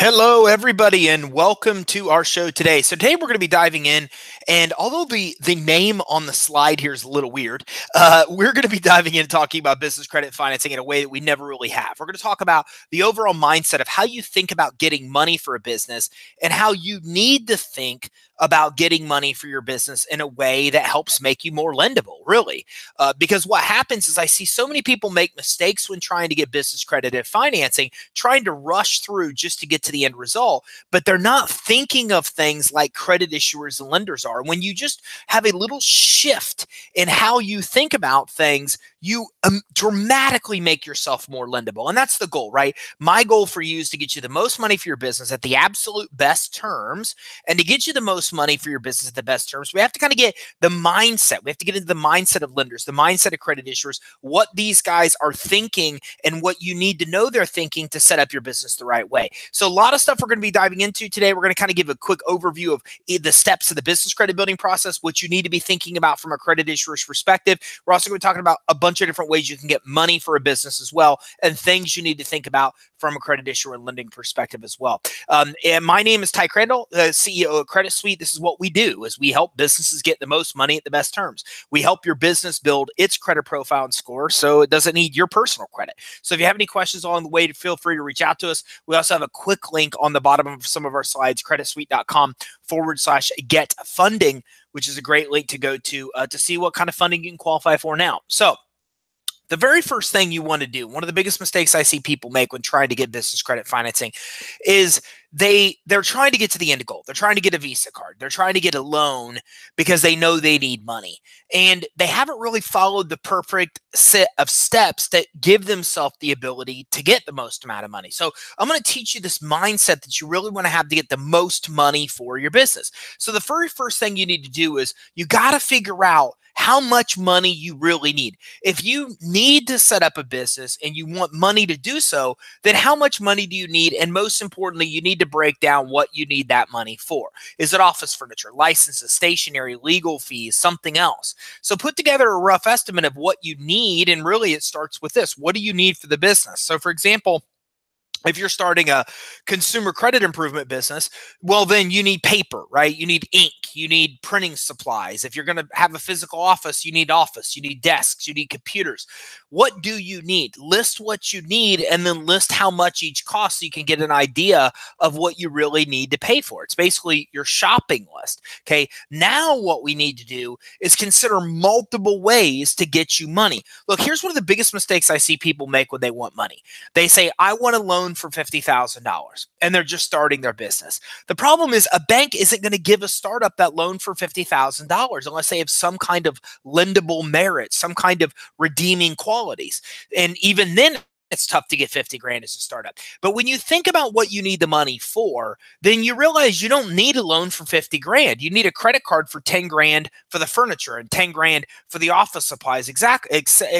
Hello, everybody, and welcome to our show today. So today we're going to be diving in, and although the name on the slide here is a little weird, we're going to be diving in talking about business credit financing in a way that we never really have. We're going to talk about the overall mindset of how you think about getting money for a business and how you need to think about getting money for your business in a way that helps make you more lendable, really. Because what happens is I see so many people make mistakes when trying to get business credit and financing, trying to rush through just to get to the end result, but they're not thinking of things like credit issuers and lenders are. When you just have a little shift in how you think about things, you dramatically make yourself more lendable. And that's the goal, right? My goal for you is to get you the most money for your business at the absolute best terms. And to get you the most money for your business at the best terms, we have to kind of get the mindset. We have to get into the mindset of lenders, the mindset of credit issuers, what these guys are thinking and what you need to know they're thinking to set up your business the right way. So a lot of stuff we're going to be diving into today. We're going to kind of give a quick overview of the steps of the business credit building process, what you need to be thinking about from a credit issuer's perspective. We're also going to be talking about a bunch of different ways you can get money for a business as well, and things you need to think about from a credit issuer and lending perspective as well. And my name is Ty Crandall, CEO of Credit Suite. This is what we do: is we help businesses get the most money at the best terms. We help your business build its credit profile and score so it doesn't need your personal credit. So if you have any questions along the way, feel free to reach out to us. We also have a quick link on the bottom of some of our slides, creditsuite.com/get funding, which is a great link to go to see what kind of funding you can qualify for now. So the very first thing you want to do, one of the biggest mistakes I see people make when trying to get business credit financing, is they're trying to get to the end goal. They're trying to get a Visa card. They're trying to get a loan because they know they need money. And they haven't really followed the perfect set of steps that give themselves the ability to get the most amount of money. So I'm going to teach you this mindset that you really want to have to get the most money for your business. So the very first thing you need to do is you got to figure out how much money you really need. If you need to set up a business and you want money to do so, then how much money do you need? And most importantly, you need to break down what you need that money for. Is it office furniture, licenses, stationery, legal fees, something else? So put together a rough estimate of what you need. And really, it starts with this: what do you need for the business? So for example, if you're starting a consumer credit improvement business, well, then you need paper, right? You need ink, you need printing supplies. If you're going to have a physical office, you need desks, you need computers. What do you need? List what you need and then list how much each costs so you can get an idea of what you really need to pay for. It's basically your shopping list. Okay. Now what we need to do is consider multiple ways to get you money. Look, here's one of the biggest mistakes I see people make when they want money. They say, I want a loan for $50,000, and they're just starting their business. The problem is a bank isn't going to give a startup that loan for $50,000 unless they have some kind of lendable merit, some kind of redeeming qualities. And even then, it's tough to get 50 grand as a startup. But when you think about what you need the money for, then you realize you don't need a loan for 50 grand. You need a credit card for 10 grand for the furniture and 10 grand for the office supplies, et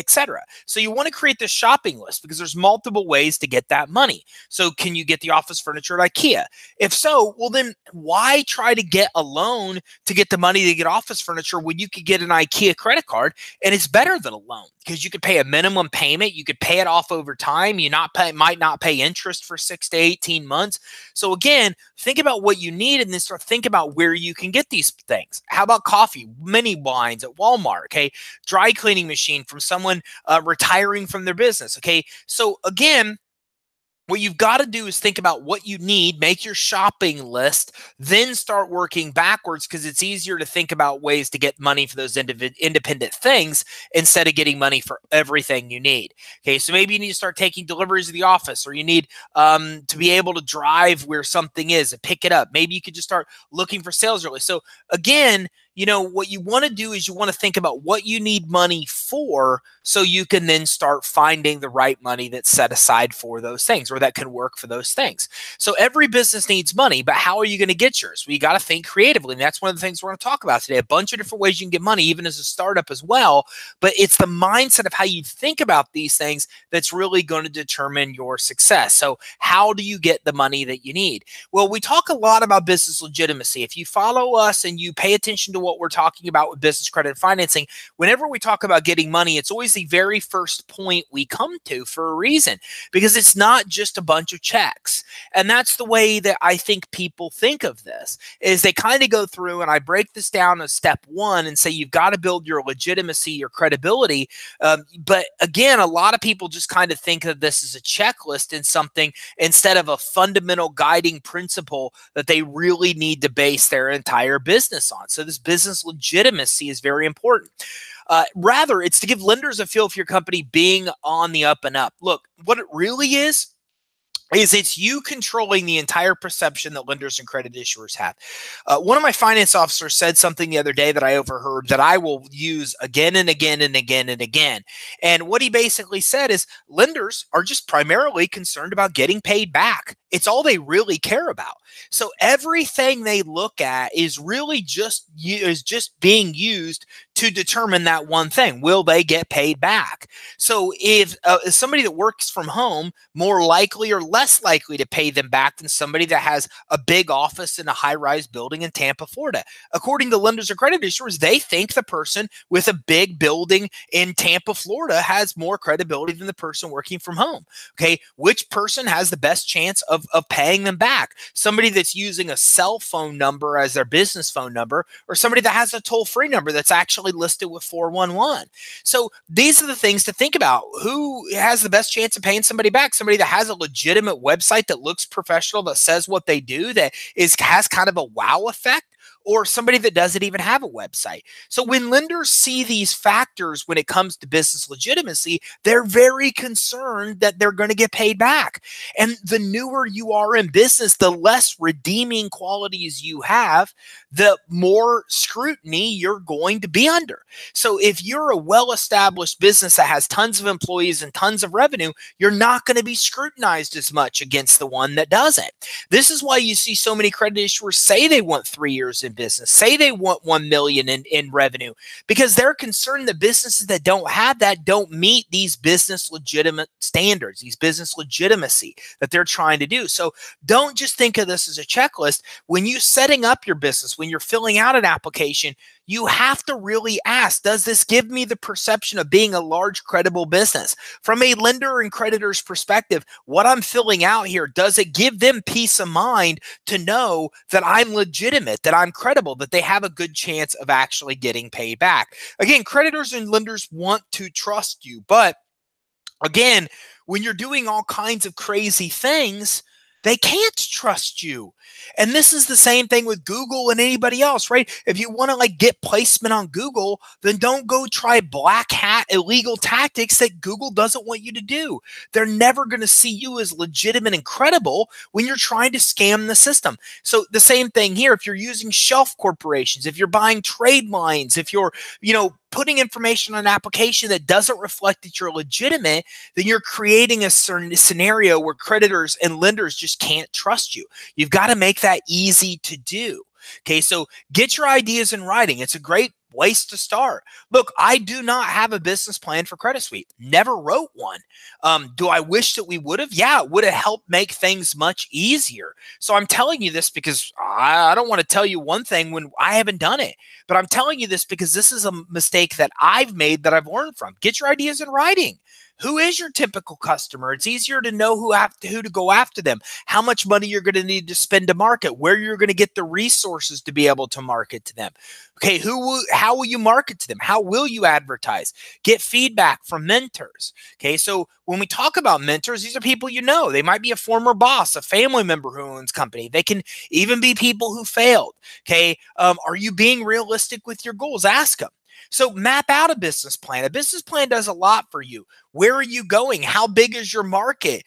cetera. So you want to create this shopping list because there's multiple ways to get that money. So can you get the office furniture at IKEA? If so, well, then why try to get a loan to get the money to get office furniture when you could get an IKEA credit card and it's better than a loan? Because you could pay a minimum payment, you could pay it off over time, might not pay interest for 6 to 18 months. So again, think about what you need and then start thinking about where you can get these things. How about coffee, mini wines at Walmart? Okay, dry cleaning machine from someone retiring from their business. Okay, so again, what you've got to do is think about what you need, make your shopping list, then start working backwards because it's easier to think about ways to get money for those independent things instead of getting money for everything you need. Okay, so maybe you need to start taking deliveries of the office, or you need to be able to drive where something is and pick it up. Maybe you could just start looking for sales early. So again, you know, what you want to do is you want to think about what you need money for so you can then start finding the right money that's set aside for those things or that can work for those things. So every business needs money, but how are you going to get yours? Well, you got to think creatively. And that's one of the things we're going to talk about today. A bunch of different ways you can get money, even as a startup as well. But it's the mindset of how you think about these things that's really going to determine your success. So how do you get the money that you need? Well, we talk a lot about business legitimacy. If you follow us and you pay attention to what we're talking about with business credit financing. Whenever we talk about getting money, it's always the very first point we come to for a reason, because it's not just a bunch of checks. And that's the way that I think people think of this, is they kind of go through, and I break this down as step one and say, you've got to build your legitimacy, your credibility. But again, a lot of people just kind of think of this as a checklist and something instead of a fundamental guiding principle that they really need to base their entire business on. So this business legitimacy is very important. Rather, it's to give lenders a feel for your company being on the up and up. Look, what it really is it's you controlling the entire perception that lenders and credit issuers have. One of my finance officers said something the other day that I overheard that I will use again and again and again and again. And what he basically said is lenders are just primarily concerned about getting paid back. It's all they really care about. So everything they look at is really just being used to determine that one thing. Will they get paid back? So if somebody that works from home, more likely or less likely to pay them back than somebody that has a big office in a high-rise building in Tampa, Florida. According to lenders or credit issuers, they think the person with a big building in Tampa, Florida has more credibility than the person working from home. Okay, which person has the best chance of paying them back? Somebody that's using a cell phone number as their business phone number, or somebody that has a toll-free number that's actually listed with 411. So these are the things to think about. Who has the best chance of paying somebody back? Somebody that has a legitimate website that looks professional, that says what they do, that has kind of a wow effect, or somebody that doesn't even have a website. So when lenders see these factors when it comes to business legitimacy, they're very concerned that they're going to get paid back. And the newer you are in business, the less redeeming qualities you have, the more scrutiny you're going to be under. So if you're a well-established business that has tons of employees and tons of revenue, you're not going to be scrutinized as much against the one that doesn't. This is why you see so many credit issuers say they want 3 years in business, say they want 1 million in revenue, because they're concerned that businesses that don't have that don't meet these business legitimate standards, these business legitimacy that they're trying to do. So don't just think of this as a checklist. When you're setting up your business, when you're filling out an application, you have to really ask, does this give me the perception of being a large, credible business? From a lender and creditor's perspective, what I'm filling out here, does it give them peace of mind to know that I'm legitimate, that I'm credible, that they have a good chance of actually getting paid back? Again, creditors and lenders want to trust you. But again, when you're doing all kinds of crazy things, they can't trust you. And this is the same thing with Google and anybody else, right? If you want to get placement on Google, then don't go try black hat illegal tactics that Google doesn't want you to do. They're never going to see you as legitimate and credible when you're trying to scam the system. So the same thing here, if you're using shelf corporations, if you're buying trade lines, if you're, putting information on an application that doesn't reflect that you're legitimate, then you're creating a certain scenario where creditors and lenders just can't trust you. You've got to make that easy to do. Okay, so get your ideas in writing. It's a great place to start. Look, I do not have a business plan for Credit Suite. Never wrote one. Do I wish that we would have? Yeah, it would have helped make things much easier. So I'm telling you this because I don't want to tell you one thing when I haven't done it. But I'm telling you this because this is a mistake that I've made that I've learned from. Get your ideas in writing. Who is your typical customer? It's easier to know who to go after them, how much money you're going to need to spend to market, where you're going to get the resources to be able to market to them. Okay, how will you market to them? How will you advertise? Get feedback from mentors. Okay, so when we talk about mentors, these are people you know. They might be a former boss, a family member who owns company. They can even be people who failed. Okay, are you being realistic with your goals? Ask them. So map out a business plan. A business plan does a lot for you. Where are you going? How big is your market?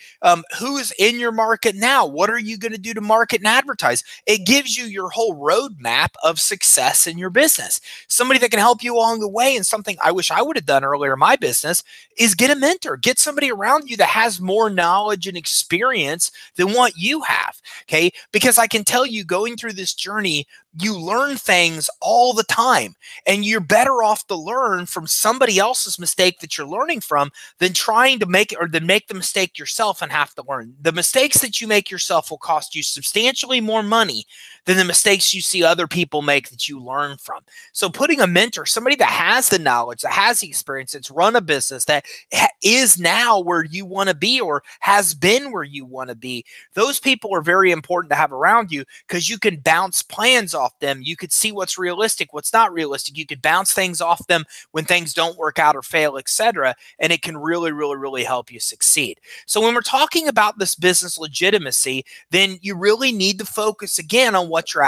Who is in your market now? What are you going to do to market and advertise? It gives you your whole roadmap of success in your business. Somebody that can help you along the way, and something I wish I would have done earlier in my business is get a mentor. Get somebody around you that has more knowledge and experience than what you have, okay? Because I can tell you, going through this journey, you learn things all the time, and you're better off to learn from somebody else's mistake that you're learning from than trying to make it, or than make the mistake yourself and have to learn. The mistakes that you make yourself will cost you substantially more money than the mistakes you see other people make that you learn from. So putting a mentor, somebody that has the knowledge, that has the experience, that's run a business, that is now where you want to be or has been where you want to be, those people are very important to have around you, because you can bounce plans off them. You could see what's realistic, what's not realistic. You could bounce things off them when things don't work out or fail, etc. And it can really, really, really help you succeed. So when we're talking about this business legitimacy, then you really need to focus again on what your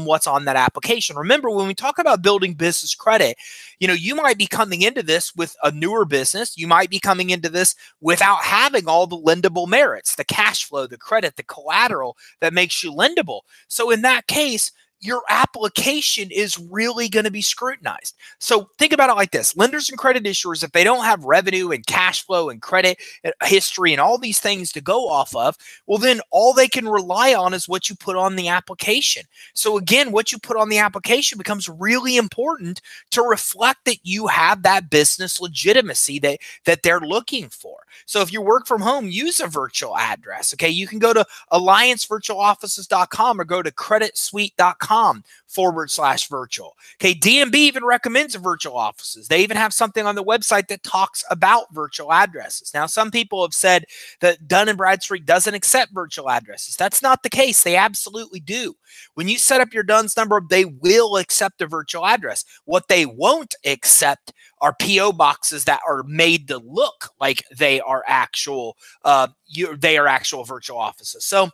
what's on that application. Remember, when we talk about building business credit, you might be coming into this with a newer business. You might be coming into this without having all the lendable merits, the cash flow, the credit, the collateral that makes you lendable. So in that case, your application is really going to be scrutinized. So think about it like this. Lenders and credit issuers, if they don't have revenue and cash flow and credit history and all these things to go off of, well, then all they can rely on is what you put on the application. So again, what you put on the application becomes really important to reflect that you have that business legitimacy that they're looking for. So if you work from home, use a virtual address. Okay, you can go to alliancevirtualoffices.com or go to creditsuite.com/virtual. Okay, DMB even recommends virtual offices. They even have something on the website that talks about virtual addresses. Now, some people have said that Dun & Bradstreet doesn't accept virtual addresses. That's not the case. They absolutely do. When you set up your DUNS number, they will accept a virtual address. What they won't accept are PO boxes that are made to look like they are actual virtual offices. So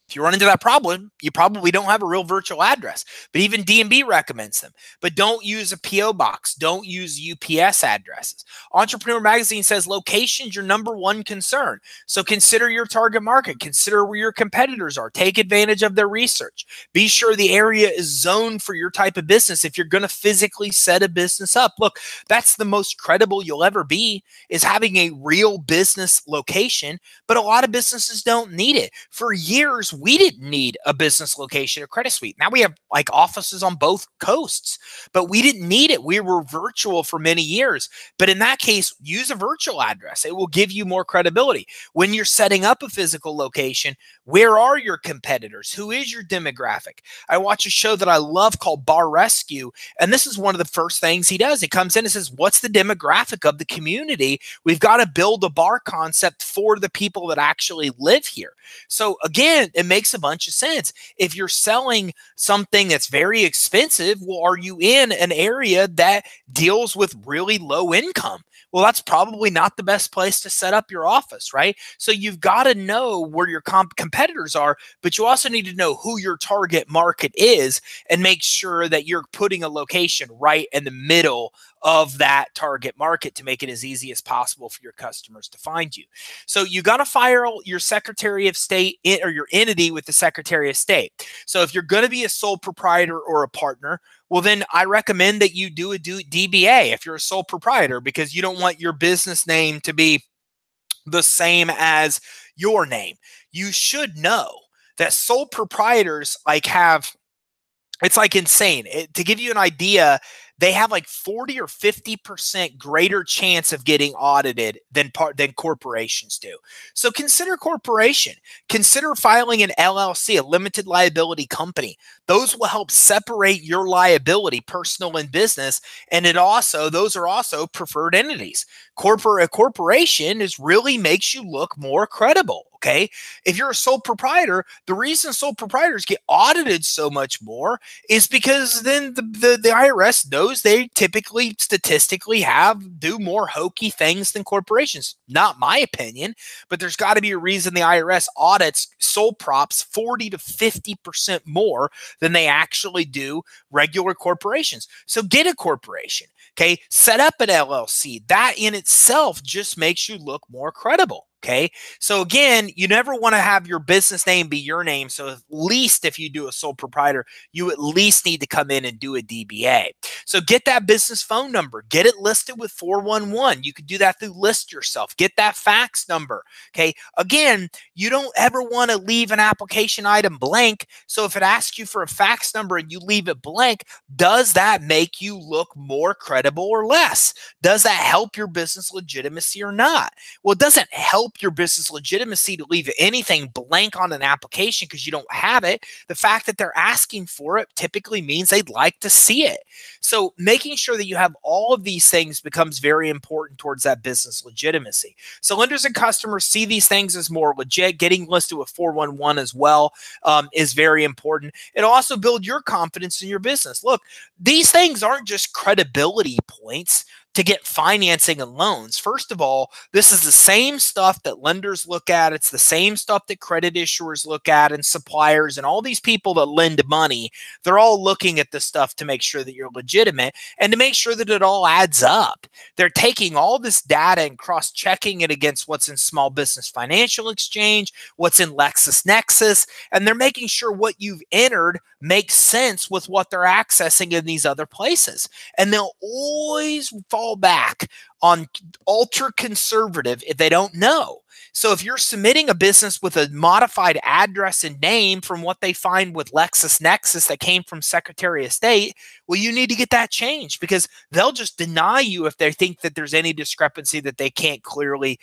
if you run into that problem, you probably don't have a real virtual address. But even DMB recommends them. But don't use a PO box. Don't use UPS addresses. Entrepreneur Magazine says location's your #1 concern. So consider your target market. Consider where your competitors are. Take advantage of their research. Be sure the area is zoned for your type of business if you're going to physically set a business up. Look, that's the most credible you'll ever be, is having a real business location. But a lot of businesses don't need it. For years, we didn't need a business location or credit suite. Now we have like offices on both coasts, but we didn't need it. We were virtual for many years. But in that case, use a virtual address. It will give you more credibility. When you're setting up a physical location, where are your competitors? Who is your demographic? I watch a show that I love called Bar Rescue, and this is one of the first things he does. He comes in and says, what's the demographic of the community? We've got to build a bar concept for the people that actually live here. So again, it makes a bunch of sense. If you're selling something that's very expensive, well, are you in an area that deals with really low income? Well, that's probably not the best place to set up your office, right? So you've got to know where your competitors are, but you also need to know who your target market is and make sure that you're putting a location right in the middle of that target market to make it as easy as possible for your customers to find you. So you got to file your Secretary of State or your entity with the Secretary of State. So if you're going to be a sole proprietor or a partner, well, then I recommend that you do a DBA if you're a sole proprietor, because you don't want your business name to be the same as your name. You should know that sole proprietors it's like insane. To give you an idea, they have like 40 or 50% greater chance of getting audited than corporations do. So consider corporation. Consider filing an LLC, a limited liability company. Those will help separate your liability, personal and business, and those are also preferred entities. A corporation really makes you look more credible. Okay. If you're a sole proprietor, the reason sole proprietors get audited so much more is because then the IRS knows they typically statistically do more hokey things than corporations. Not my opinion, but there's got to be a reason the IRS audits sole props 40 to 50% more than they actually do regular corporations. So get a corporation. Okay. Set up an LLC. That in itself just makes you look more credible. Okay. So again, you never want to have your business name be your name. So at least if you do a sole proprietor, you at least need to come in and do a DBA. So get that business phone number, get it listed with 411. You could do that through List Yourself. Get that fax number. Okay. Again, you don't ever want to leave an application item blank. So if it asks you for a fax number and you leave it blank, does that make you look more credible or less? Does that help your business legitimacy or not? Well, it doesn't help your business legitimacy to leave anything blank on an application because you don't have it. The fact that they're asking for it typically means they'd like to see it. So making sure that you have all of these things becomes very important towards that business legitimacy. So lenders and customers see these things as more legit. Getting listed with 411 as well is very important. It'll also build your confidence in your business. Look, these things aren't just credibility points to get financing and loans. First of all, this is the same stuff that lenders look at. It's the same stuff that credit issuers look at and suppliers and all these people that lend money. They're all looking at this stuff to make sure that you're legitimate and to make sure that it all adds up. They're taking all this data and cross-checking it against what's in Small Business Financial Exchange, what's in LexisNexis, and they're making sure what you've entered makes sense with what they're accessing in these other places. And they'll always fall back on ultra conservative if they don't know. So if you're submitting a business with a modified address and name from what they find with LexisNexis that came from Secretary of State, well, you need to get that changed because they'll just deny you if they think that there's any discrepancy that they can't clearly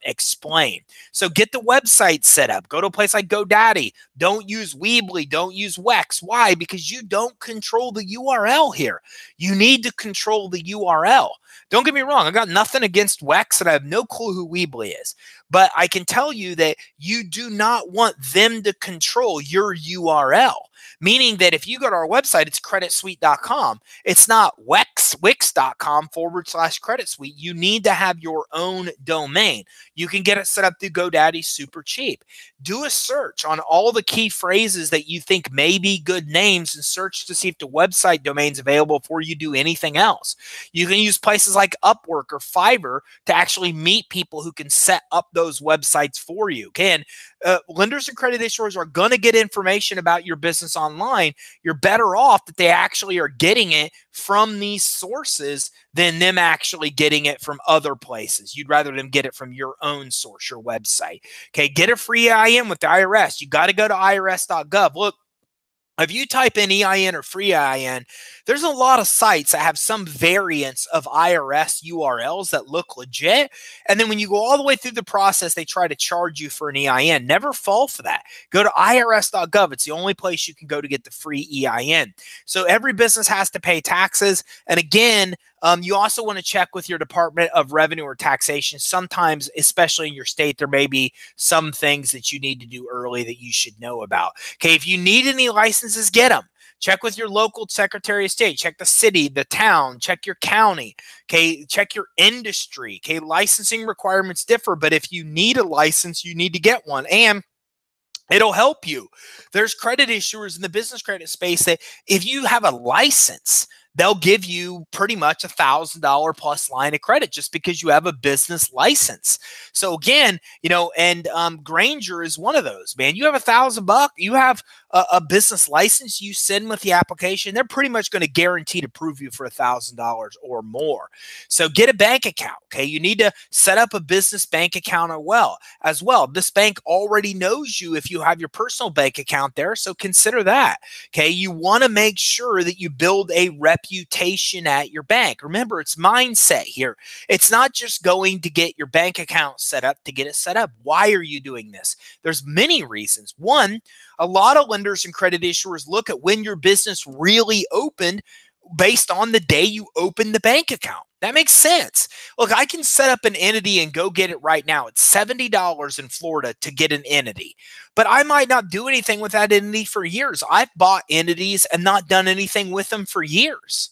explain. So get the website set up. Go to a place like GoDaddy. Don't use Weebly. Don't use Wex. Why? Because you don't control the URL here. You need to control the URL. Don't get me wrong. I got nothing against Wex and I have no clue who Weebly is. But I can tell you that you do not want them to control your URL. Meaning that if you go to our website, it's creditsuite.com. It's not wix.com/creditsuite. You need to have your own domain. You can get it set up through GoDaddy super cheap. Do a search on all the key phrases that you think may be good names and search to see if the website domain's available before you do anything else. You can use places like Upwork or Fiverr to actually meet people who can set up those websites for you. Again, lenders and credit issuers are going to get information about your business online. You're better off that they actually are getting it from these sources than them actually getting it from other places. You'd rather them get it from your own source, your website. Okay, get a free EIN with the IRS. You got to go to irs.gov. Look, if you type in EIN or free EIN, there's a lot of sites that have some variants of IRS URLs that look legit. And then when you go all the way through the process, they try to charge you for an EIN. Never fall for that. Go to irs.gov. It's the only place you can go to get the free EIN. So every business has to pay taxes. And again, you also want to check with your Department of Revenue or Taxation. Sometimes, especially in your state, there may be some things that you need to do early that you should know about. Okay, if you need any licenses, get them. Check with your local Secretary of State. Check the city, the town. Check your county. Okay, check your industry. Okay, licensing requirements differ, but if you need a license, you need to get one. And it'll help you. There's credit issuers in the business credit space that if you have a license, they'll give you pretty much $1,000 plus line of credit just because you have a business license. So again, you know, and Granger is one of those, man. You have $1,000, you have a business license you send with the application, they're pretty much going to guarantee to prove you for $1,000 or more. So get a bank account. Okay. You need to set up a business bank account as well. This bank already knows you if you have your personal bank account there. So consider that. Okay. You want to make sure that you build a reputation at your bank. Remember, it's mindset here. It's not just going to get your bank account set up to get it set up. Why are you doing this? There's many reasons. One, a lot of lenders and credit issuers look at when your business really opened based on the day you opened the bank account. That makes sense. Look, I can set up an entity and go get it right now. It's $70 in Florida to get an entity, but I might not do anything with that entity for years. I've bought entities and not done anything with them for years.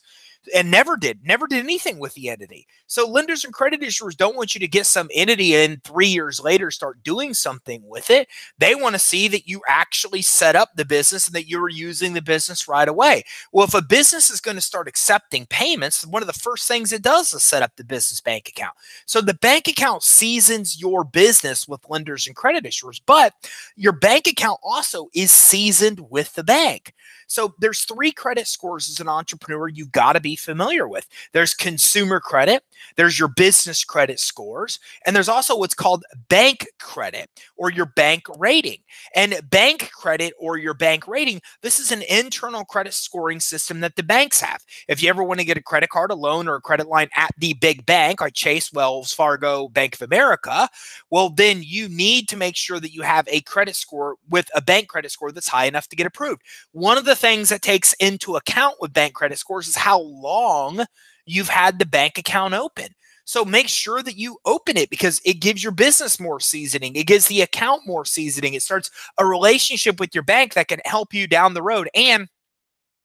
and never did anything with the entity. So lenders and credit issuers don't want you to get some entity and 3 years later start doing something with it. They want to see that you actually set up the business and that you're using the business right away. Well, if a business is going to start accepting payments, one of the first things it does is set up the business bank account. So the bank account seasons your business with lenders and credit issuers, but your bank account also is seasoned with the bank. So there's 3 credit scores as an entrepreneur you've got to be familiar with. There's consumer credit, there's your business credit scores, and there's also what's called bank credit or your bank rating. And bank credit or your bank rating, this is an internal credit scoring system that the banks have. If you ever want to get a credit card, a loan, or a credit line at the big bank like Chase, Wells Fargo, Bank of America, well, then you need to make sure that you have a credit score with a bank credit score that's high enough to get approved. One of the things that takes into account with bank credit scores is how long you've had the bank account open. So make sure that you open it because it gives your business more seasoning. It gives the account more seasoning. It starts a relationship with your bank that can help you down the road. And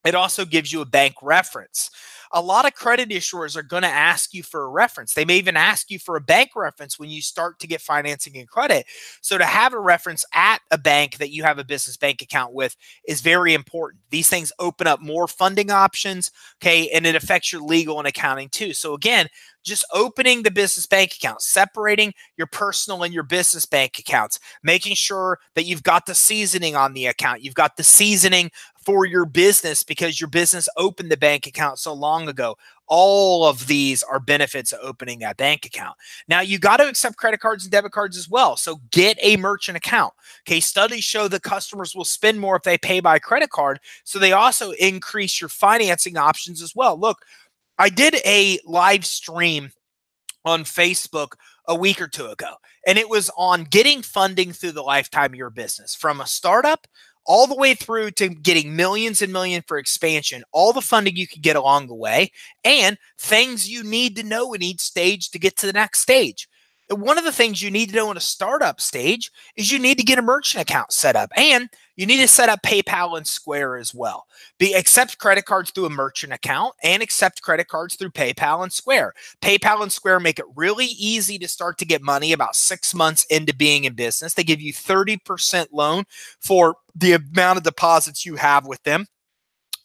it also gives you a bank reference. A lot of credit issuers are going to ask you for a reference. They may even ask you for a bank reference when you start to get financing and credit. So to have a reference at a bank that you have a business bank account with is very important. These things open up more funding options, okay, and it affects your legal and accounting too. So again, just opening the business bank account, separating your personal and your business bank accounts, making sure that you've got the seasoning on the account. You've got the seasoning for your business because your business opened the bank account so long ago. All of these are benefits of opening that bank account. Now, you got to accept credit cards and debit cards as well. So get a merchant account. Okay, studies show that customers will spend more if they pay by credit card. So they also increase your financing options as well. Look, I did a live stream on Facebook a week or 2 ago, and it was on getting funding through the lifetime of your business from a startup all the way through to getting millions and millions for expansion, all the funding you can get along the way, and things you need to know in each stage to get to the next stage. And one of the things you need to know in a startup stage is you need to get a merchant account set up, and you need to set up PayPal and Square as well. Accept credit cards through a merchant account and accept credit cards through PayPal and Square. PayPal and Square make it really easy to start to get money about 6 months into being in business. They give you 30% loan for the amount of deposits you have with them.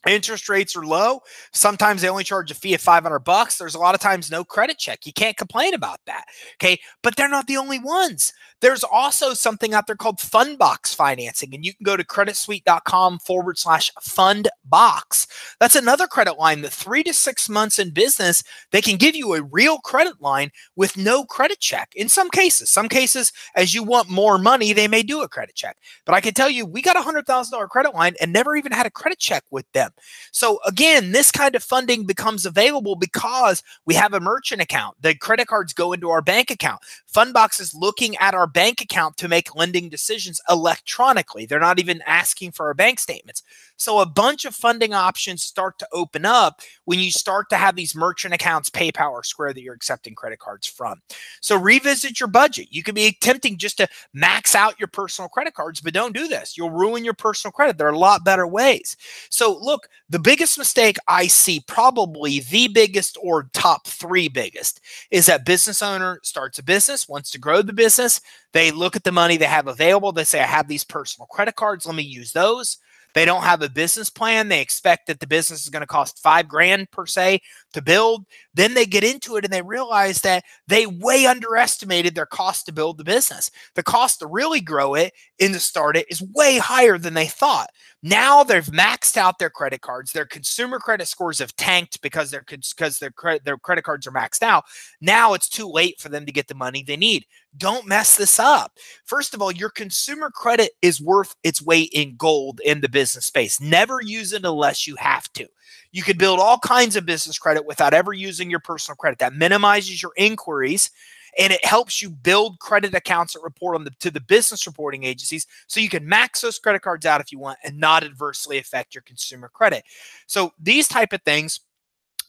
Interest rates are low. Sometimes they only charge a fee of $500. There's a lot of times no credit check. You can't complain about that. Okay. But they're not the only ones. There's also something out there called Fundbox financing, and you can go to creditsuite.com/fundbox. That's another credit line that 3 to 6 months in business, they can give you a real credit line with no credit check. In some cases, as you want more money, they may do a credit check. But I can tell you, we got a $100,000 credit line and never even had a credit check with them. So again, this kind of funding becomes available because we have a merchant account. The credit cards go into our bank account. Fundbox is looking at our bank account to make lending decisions electronically. They're not even asking for our bank statements. So a bunch of funding options start to open up when you start to have these merchant accounts, PayPal or Square, that you're accepting credit cards from. So revisit your budget. You could be attempting just to max out your personal credit cards, but don't do this. You'll ruin your personal credit. There are a lot better ways. So look, the biggest mistake I see, probably the biggest or top 3 biggest, is that business owner starts a business, wants to grow the business. They look at the money they have available. They say, I have these personal credit cards. Let me use those. They don't have a business plan. They expect that the business is going to cost $5,000 per se to build. Then they get into it and they realize that they way underestimated their cost to build the business. The cost to really grow it and to start it is way higher than they thought. Now they've maxed out their credit cards. Their consumer credit scores have tanked because their credit cards are maxed out. Now it's too late for them to get the money they need. Don't mess this up. First of all, your consumer credit is worth its weight in gold in the business space. Never use it unless you have to. You could build all kinds of business credit without ever using your personal credit. That minimizes your inquiries, and it helps you build credit accounts that report to the business reporting agencies, so you can max those credit cards out if you want and not adversely affect your consumer credit. So these type of things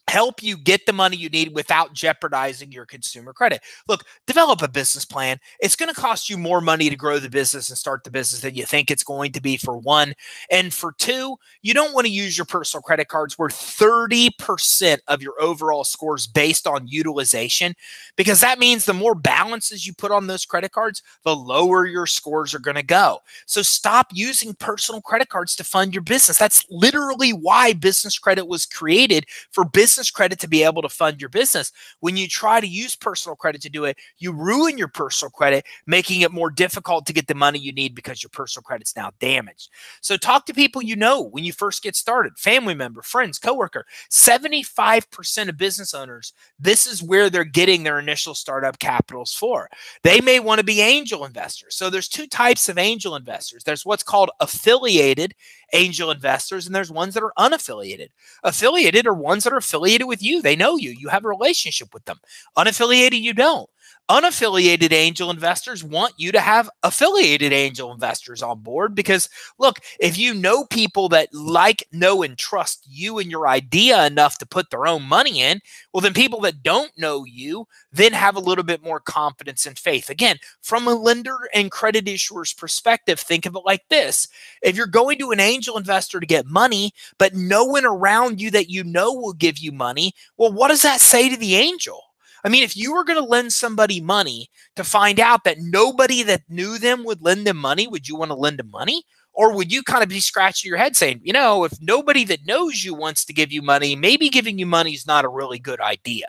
help you get the money you need without jeopardizing your consumer credit. Look, develop a business plan. It's going to cost you more money to grow the business and start the business than you think it's going to be, for one. And for two, you don't want to use your personal credit cards where 30% of your overall score is based on utilization, because that means the more balances you put on those credit cards, the lower your scores are going to go. So stop using personal credit cards to fund your business. That's literally why business credit was created, for business credit to be able to fund your business. When you try to use personal credit to do it, you ruin your personal credit, making it more difficult to get the money you need because your personal credit's now damaged. So talk to people you know when you first get started, family member, friends, coworker. 75% of business owners, this is where they're getting their initial startup capitals for. They may want to be angel investors. So there's two types of angel investors. There's what's called affiliated angel investors, and there's ones that are unaffiliated. Affiliated are ones that are affiliated with you. They know you. You have a relationship with them. Unaffiliated, you don't. Unaffiliated angel investors want you to have affiliated angel investors on board, because look, if you know people that like, know, and trust you and your idea enough to put their own money in, well, then people that don't know you then have a little bit more confidence and faith. Again, from a lender and credit issuer's perspective, think of it like this. If you're going to an angel investor to get money, but no one around you that you know will give you money, well, what does that say to the angel? I mean, if you were going to lend somebody money to find out that nobody that knew them would lend them money, would you want to lend them money? Or would you kind of be scratching your head saying, you know, if nobody that knows you wants to give you money, maybe giving you money is not a really good idea.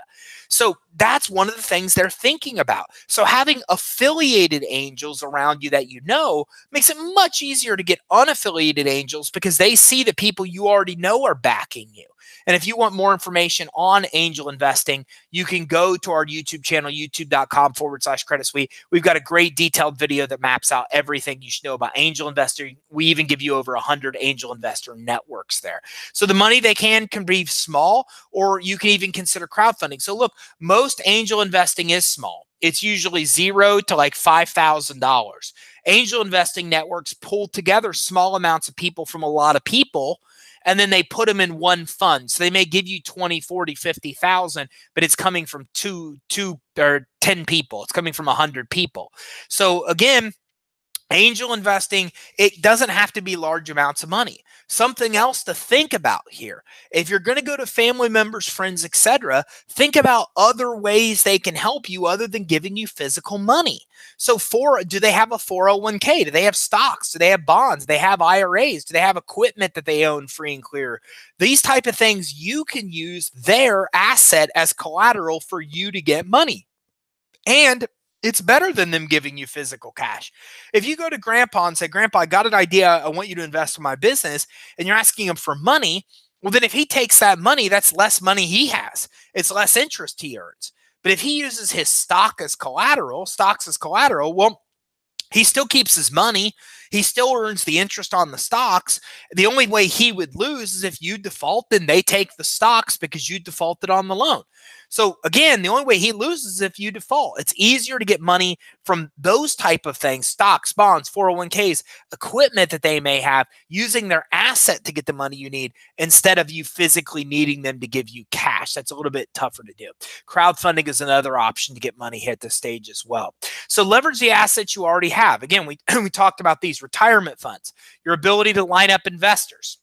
So that's one of the things they're thinking about. So having affiliated angels around you that you know makes it much easier to get unaffiliated angels, because they see the people you already know are backing you. And if you want more information on angel investing, you can go to our YouTube channel, youtube.com/credit suite. We've got a great detailed video that maps out everything you should know about angel investing. We even give you over 100 angel investor networks there. So the money they can be small, or you can even consider crowdfunding. So look, most angel investing is small. It's usually $0 to like $5,000. Angel investing networks pull together small amounts of people from a lot of people, and then they put them in one fund. So they may give you 20, 40, 50,000, but it's coming from two or 10 people. It's coming from 100 people. So again, angel investing, it doesn't have to be large amounts of money. Something else to think about here. If you're going to go to family members, friends, etc., think about other ways they can help you other than giving you physical money. So do they have a 401k? Do they have stocks? Do they have bonds? Do they have IRAs? Do they have equipment that they own free and clear? These type of things, you can use their asset as collateral for you to get money. And it's better than them giving you physical cash. If you go to grandpa and say, Grandpa, I got an idea, I want you to invest in my business, and you're asking him for money, well, then if he takes that money, that's less money he has. It's less interest he earns. But if he uses his stocks as collateral, well, he still keeps his money. He still earns the interest on the stocks. The only way he would lose is if you default, then they take the stocks because you defaulted on the loan. So again, the only way he loses is if you default. It's easier to get money from those type of things, stocks, bonds, 401ks, equipment that they may have, using their asset to get the money you need instead of you physically needing them to give you cash. That's a little bit tougher to do. Crowdfunding is another option to get money here at this stage as well. So leverage the assets you already have. Again, we talked about these: retirement funds, your ability to line up investors,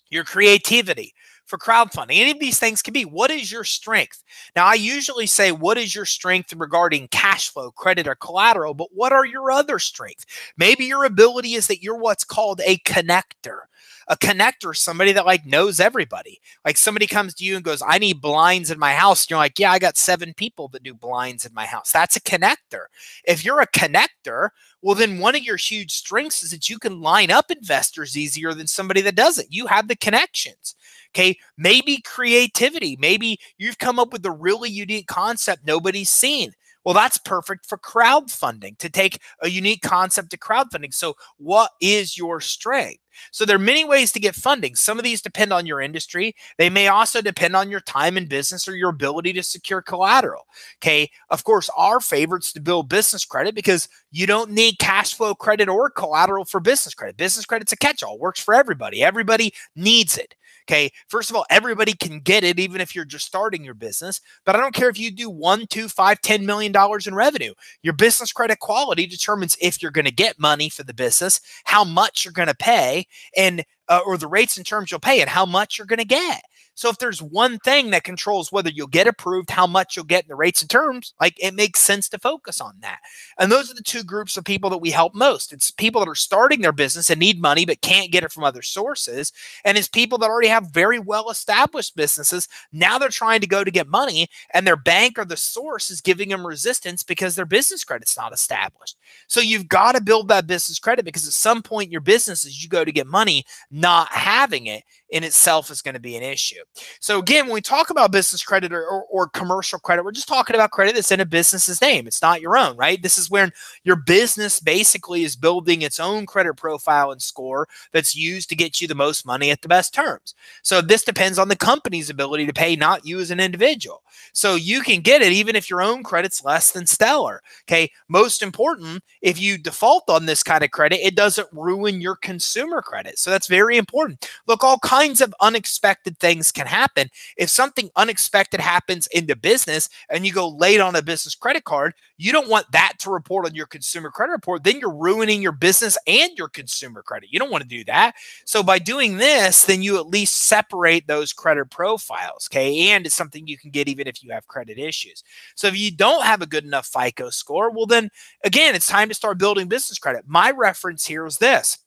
your creativity for crowdfunding. Any of these things can be, what is your strength? Now, I usually say, what is your strength regarding cash flow, credit, or collateral, but what are your other strengths? Maybe your ability is that you're what's called a connector. A connector is somebody that like knows everybody. Like somebody comes to you and goes, I need blinds in my house. And you're like, yeah, I got 7 people that do blinds in my house. That's a connector. If you're a connector, well, then one of your huge strengths is that you can line up investors easier than somebody that doesn't. You have the connections. Okay, maybe creativity. Maybe you've come up with a really unique concept nobody's seen. Well, that's perfect for crowdfunding, to take a unique concept to crowdfunding. So what is your strength? So there are many ways to get funding. Some of these depend on your industry. They may also depend on your time in business or your ability to secure collateral. Okay, of course, our favorite's to build business credit, because you don't need cash flow credit or collateral for business credit. Business credit's a catch-all, works for everybody. Everybody needs it. Okay. First of all, everybody can get it, even if you're just starting your business. But I don't care if you do $1, $2, $5, $10 million in revenue. Your business credit quality determines if you're going to get money for the business, how much you're going to pay, and or the rates and terms you'll pay, and how much you're going to get. So if there's one thing that controls whether you'll get approved, how much you'll get in the rates and terms, like, it makes sense to focus on that. And those are the two groups of people that we help most. It's people that are starting their business and need money but can't get it from other sources. And it's people that already have very well-established businesses. Now they're trying to go to get money, and their bank or the source is giving them resistance because their business credit's not established. So you've got to build that business credit, because at some point in your business, as you go to get money, not having it in itself is going to be an issue. So again, when we talk about business credit or commercial credit, we're just talking about credit that's in a business's name. It's not your own, right? This is when your business basically is building its own credit profile and score that's used to get you the most money at the best terms. So this depends on the company's ability to pay, not you as an individual. So you can get it even if your own credit's less than stellar. Okay. Most important, if you default on this kind of credit, it doesn't ruin your consumer credit. So that's very important. Look, all kinds of unexpected things can happen. If something unexpected happens in the business and you go late on a business credit card, you don't want that to report on your consumer credit report. Then you're ruining your business and your consumer credit. You don't want to do that. So by doing this, then you at least separate those credit profiles. Okay. And it's something you can get even if you have credit issues. So if you don't have a good enough FICO score, well, then again, it's time to start building business credit. My reference here is this.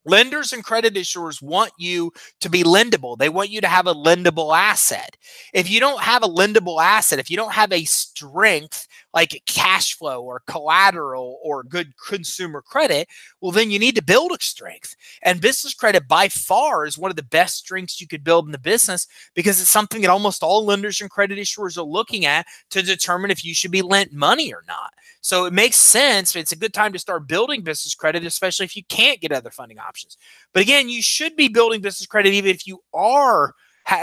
Lenders and credit issuers want you to be lendable. They want you to have a lendable asset. If you don't have a lendable asset, if you don't have a strength like cash flow or collateral or good consumer credit, well, then you need to build a strength. And business credit by far is one of the best strengths you could build in the business, because it's something that almost all lenders and credit issuers are looking at to determine if you should be lent money or not. So it makes sense. It's a good time to start building business credit, especially if you can't get other funding options. But again, you should be building business credit even if you are,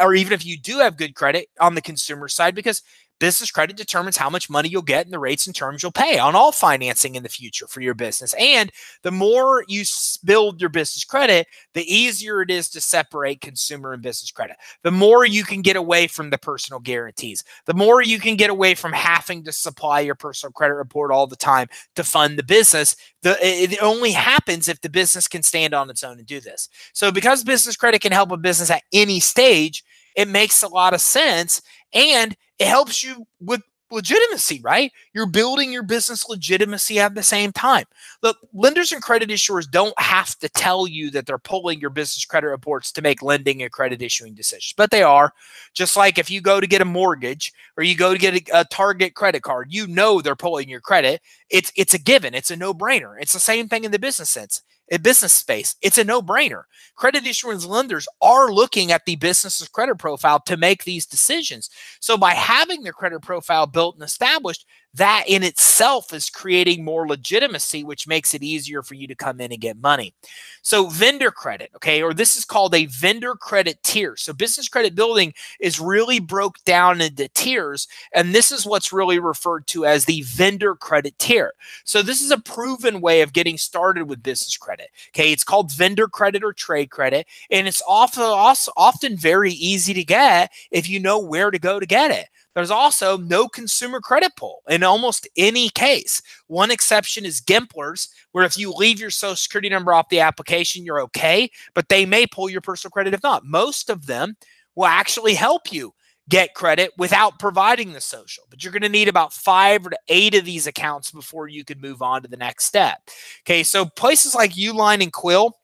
or even if you do have good credit on the consumer side, because business credit determines how much money you'll get and the rates and terms you'll pay on all financing in the future for your business. And the more you build your business credit, the easier it is to separate consumer and business credit. The more you can get away from the personal guarantees, the more you can get away from having to supply your personal credit report all the time to fund the business. It only happens if the business can stand on its own and do this. So because business credit can help a business at any stage, it makes a lot of sense, and it helps you with legitimacy, right? You're building your business legitimacy at the same time. Look, lenders and credit issuers don't have to tell you that they're pulling your business credit reports to make lending and credit issuing decisions, but they are. Just like if you go to get a mortgage or you go to get a Target credit card, you know they're pulling your credit. It's a given. It's a no-brainer. It's the same thing in the business sense. In business space, it's a no-brainer. Credit issuers and lenders are looking at the business's credit profile to make these decisions. So by having their credit profile built and established, that in itself is creating more legitimacy, which makes it easier for you to come in and get money. So vendor credit, okay, or this is called a vendor credit tier. So business credit building is really broke down into tiers, and this is what's really referred to as the vendor credit tier. So this is a proven way of getting started with business credit. Okay, it's called vendor credit or trade credit, and it's often very easy to get if you know where to go to get it. There's also no consumer credit pull in almost any case. One exception is Gimpler's, where if you leave your social security number off the application, you're okay, but they may pull your personal credit if not. Most of them will actually help you get credit without providing the social, but you're going to need about 5 to 8 of these accounts before you can move on to the next step. Okay, so places like Uline and Quill,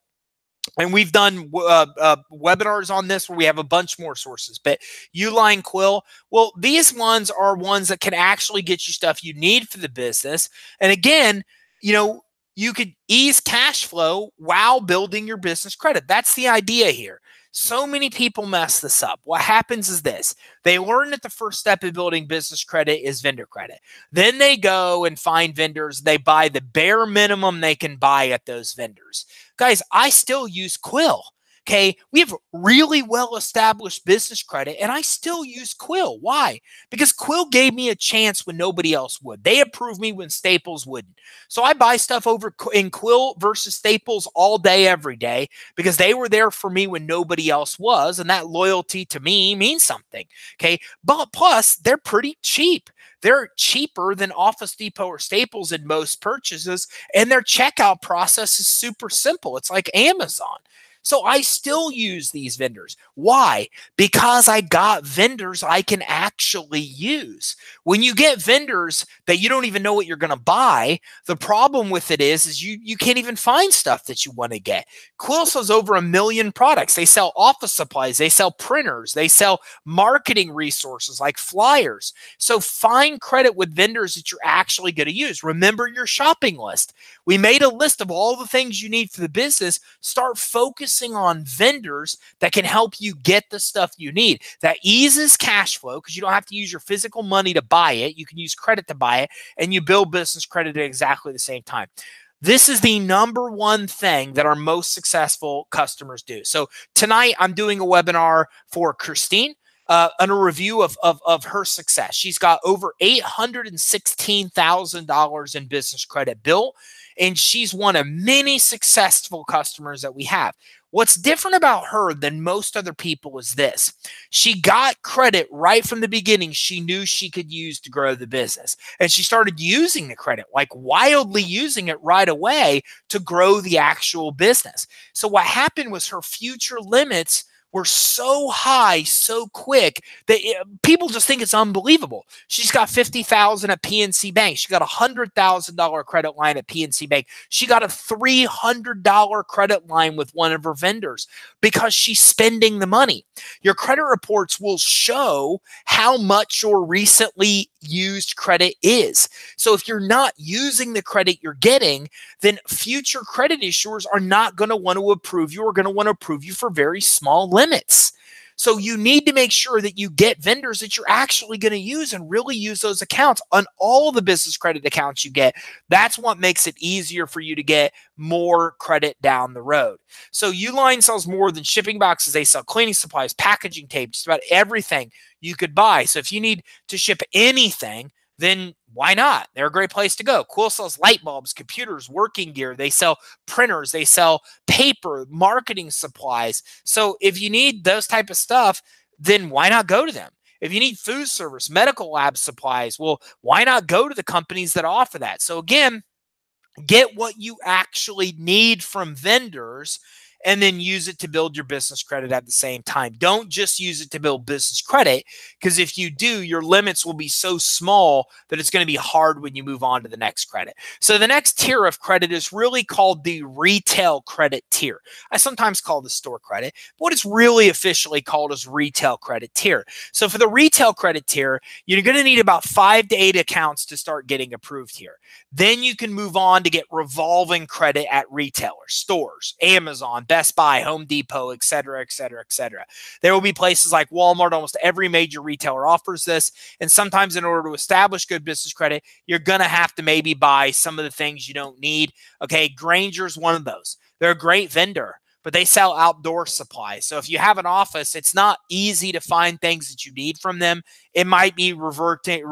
and we've done webinars on this where we have a bunch more sources, but Uline, Quill, well, these ones are ones that can actually get you stuff you need for the business. And again, you know, you could ease cash flow while building your business credit. That's the idea here. So many people mess this up. What happens is this. They learn that the first step in building business credit is vendor credit. Then they go and find vendors. They buy the bare minimum they can buy at those vendors. Guys, I still use Quill. Okay, we have really well-established business credit, and I still use Quill. Why? Because Quill gave me a chance when nobody else would. They approved me when Staples wouldn't. So I buy stuff over in Quill versus Staples all day, every day, because they were there for me when nobody else was, and that loyalty to me means something. Okay, but plus they're pretty cheap. They're cheaper than Office Depot or Staples in most purchases, and their checkout process is super simple. It's like Amazon. So I still use these vendors. Why? Because I got vendors I can actually use. When you get vendors that you don't even know what you're going to buy, the problem with it is you can't even find stuff that you want to get. Quill sells over 1 million products. They sell office supplies. They sell printers. They sell marketing resources like flyers. So find credit with vendors that you're actually going to use. Remember your shopping list. We made a list of all the things you need for the business. Start focusing on vendors that can help you get the stuff you need. That eases cash flow because you don't have to use your physical money to buy it. You can use credit to buy it, and you build business credit at exactly the same time. This is the number one thing that our most successful customers do. So tonight I'm doing a webinar for Christine on a review of her success. She's got over $816,000 in business credit built, and she's one of many successful customers that we have. What's different about her than most other people is this. She got credit right from the beginning she knew she could use to grow the business. And she started using the credit, like wildly using it right away to grow the actual business. So what happened was her future limits were so high, so quick that people just think it's unbelievable. She's got $50,000 at PNC Bank. She got a $100,000 credit line at PNC Bank. She got a $300 credit line with one of her vendors because she's spending the money. Your credit reports will show how much your recently used credit is. So if you're not using the credit you're getting, then future credit issuers are not going to want to approve you or going to want to approve you for very small limits. So you need to make sure that you get vendors that you're actually going to use and really use those accounts on all the business credit accounts you get. That's what makes it easier for you to get more credit down the road. So Uline sells more than shipping boxes. They sell cleaning supplies, packaging tape, just about everything you could buy. So if you need to ship anything, then why not? They're a great place to go. Quill sells light bulbs, computers, working gear. They sell printers. They sell paper, marketing supplies. So if you need those type of stuff, then why not go to them? If you need food service, medical lab supplies, well, why not go to the companies that offer that? So again, get what you actually need from vendors and then use it to build your business credit at the same time. Don't just use it to build business credit, because if you do, your limits will be so small that it's going to be hard when you move on to the next credit. So the next tier of credit is really called the retail credit tier. I sometimes call this store credit, but what it's really officially called is retail credit tier. So for the retail credit tier, you're going to need about 5 to 8 accounts to start getting approved here. Then you can move on to get revolving credit at retailers, stores, Amazon, Best Buy, Home Depot, et cetera, et cetera, et cetera. There will be places like Walmart. Almost every major retailer offers this. And sometimes in order to establish good business credit, you're going to have to maybe buy some of the things you don't need. Okay, Granger's one of those. They're a great vendor, but they sell outdoor supplies. So if you have an office, it's not easy to find things that you need from them. It might be reverting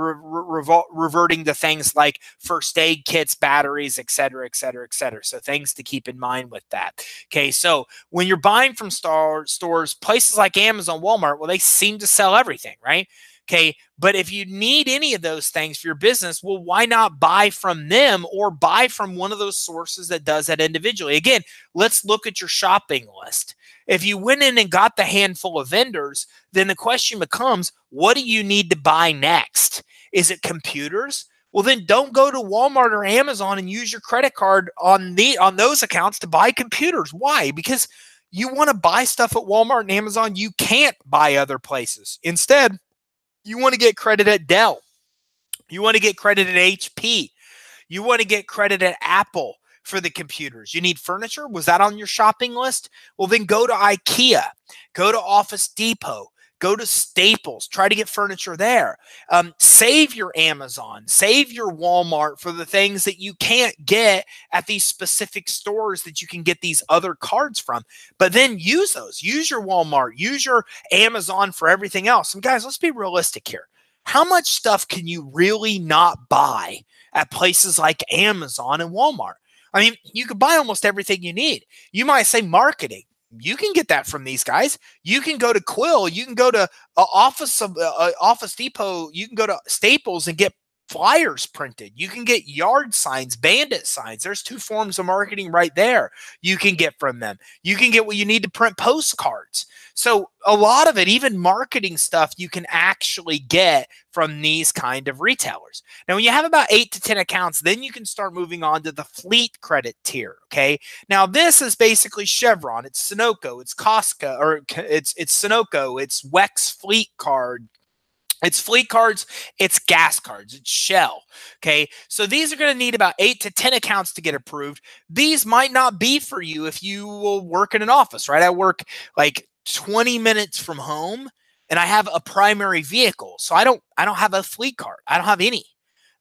to things like first aid kits, batteries, et cetera, et cetera, et cetera. So things to keep in mind with that. Okay, so when you're buying from stores, places like Amazon, Walmart, well, they seem to sell everything, right? Okay, but if you need any of those things for your business, well, why not buy from them or buy from one of those sources that does that individually? Again, let's look at your shopping list. If you went in and got the handful of vendors, then the question becomes, what do you need to buy next? Is it computers? Well, then don't go to Walmart or Amazon and use your credit card on those accounts to buy computers. Why? Because you want to buy stuff at Walmart and Amazon you can't buy other places. Instead, you want to get credit at Dell. You want to get credit at HP. You want to get credit at Apple for the computers. You need furniture? Was that on your shopping list? Well, then go to IKEA. Go to Office Depot. Go to Staples, try to get furniture there. Save your Amazon, save your Walmart for the things that you can't get at these specific stores that you can get these other cards from. But then use those. Use your Walmart, use your Amazon for everything else. And guys, let's be realistic here. How much stuff can you really not buy at places like Amazon and Walmart? I mean, you could buy almost everything you need. You might say marketing. You can get that from these guys. You can go to Quill. You can go to Office Depot. You can go to Staples and get flyers printed. You can get yard signs, bandit signs. There's two forms of marketing right there you can get from them. You can get what you need to print postcards. So a lot of it, even marketing stuff, you can actually get from these kind of retailers. Now, when you have about 8 to 10 accounts, then you can start moving on to the fleet credit tier, okay? Now, this is basically Chevron. It's Sunoco. It's Costco, or it's Sunoco. It's Wex Fleet Card. It's fleet cards, it's gas cards, it's Shell, okay? So these are going to need about 8 to 10 accounts to get approved. These might not be for you if you will work in an office, right? I work like 20 minutes from home and I have a primary vehicle. So I don't have a fleet card. I don't have any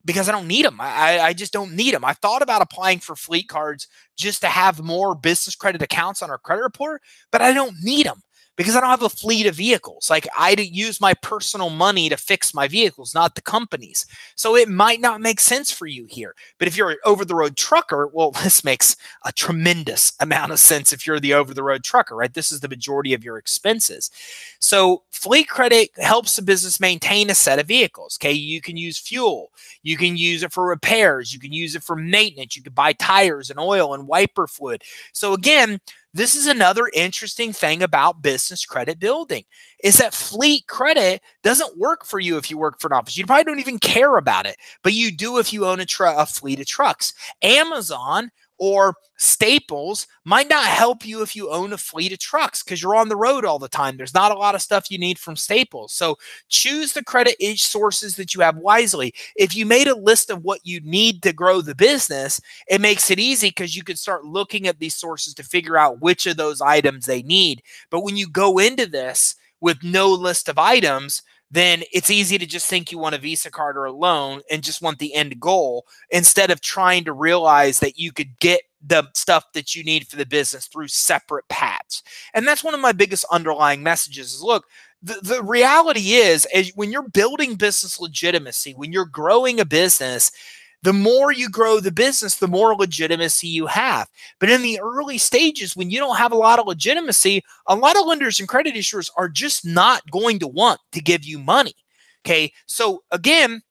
because I don't need them. I just don't need them. I thought about applying for fleet cards just to have more business credit accounts on our credit report, but I don't need them, because I don't have a fleet of vehicles. Like, I use my personal money to fix my vehicles, not the company's. So it might not make sense for you here. But if you're an over-the-road trucker, well, this makes a tremendous amount of sense if you're the over-the-road trucker, right? This is the majority of your expenses. So fleet credit helps the business maintain a set of vehicles, okay? You can use fuel. You can use it for repairs. You can use it for maintenance. You can buy tires and oil and wiper fluid. So again, this is another interesting thing about business credit building, is that fleet credit doesn't work for you if you work for an office. You probably don't even care about it, but you do if you own a fleet of trucks. Amazon or Staples might not help you if you own a fleet of trucks because you're on the road all the time. There's not a lot of stuff you need from Staples. So choose the credit sources that you have wisely. If you made a list of what you need to grow the business, it makes it easy because you can start looking at these sources to figure out which of those items they need. But when you go into this with no list of items, then it's easy to just think you want a Visa card or a loan and just want the end goal, instead of trying to realize that you could get the stuff that you need for the business through separate paths. And that's one of my biggest underlying messages is, look, the reality is when you're building business legitimacy, when you're growing a business, the more you grow the business, the more legitimacy you have. But in the early stages, when you don't have a lot of legitimacy, a lot of lenders and credit issuers are just not going to want to give you money. Okay. So again,